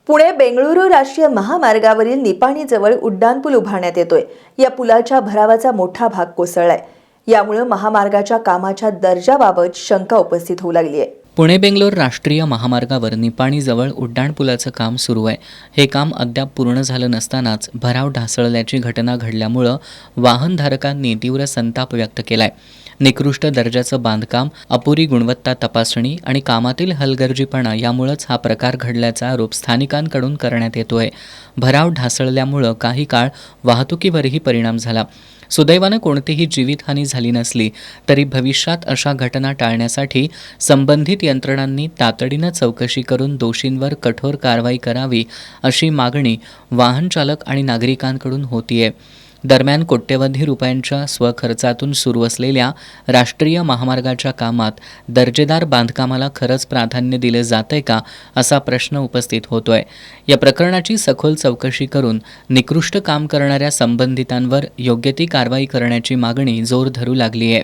पुणे बेंगळुरू राष्ट्रीय महामार्गावरील निपाणीजवळ उड्डाणपूल उभारण्यात येतोय। या पुलाच्या भरावाचा मोठा भाग कोसळलाय। यामुळे महामार्गाच्या कामाच्या दर्जाबाबत शंका उपस्थित होऊ लागली आहे। पुणे बेंगलोर राष्ट्रीय महामार्गावर निपाणीजवळ उड्डाणपुलाचं काम सुरू आहे। हे काम अद्याप पूर्ण झालं नसतानाच भराव ढासळल्याची घटना घडल्यामुळं वाहनधारकांनी तीव्र संताप व्यक्त केलाय। निकृष्ट दर्जाचं बांधकाम, अपुरी गुणवत्ता तपासणी आणि कामातील हलगर्जीपणा यामुळेच हा प्रकार घडल्याचा आरोप स्थानिकांकडून करण्यात येतोय। भराव ढासळल्यामुळं काही काळ वाहतुकीवरही परिणाम झाला। सुदैवानं कोणतीही जीवितहानी झाली नसली तरी भविष्यात अशा घटना टाळण्यासाठी संबंधित यंत्रणांनी तातडीनं चौकशी करून दोषींवर कठोर कारवाई करावी अशी मागणी वाहन चालक आणि नागरिकांकडून होतीये। दरम्यान कोट्यवधी रुपयांच्या स्वखर्चातून सुरू असलेल्या राष्ट्रीय महामार्गाच्या कामात दर्जेदार बांधकामाला खरंच प्राधान्य दिले जाते का असा प्रश्न उपस्थित होतोय। या प्रकरणाची सखोल चौकशी करून निकृष्ट काम करणाऱ्या संबंधितांवर योग्य ती कारवाई करण्याची मागणी जोर धरू लागली आहे।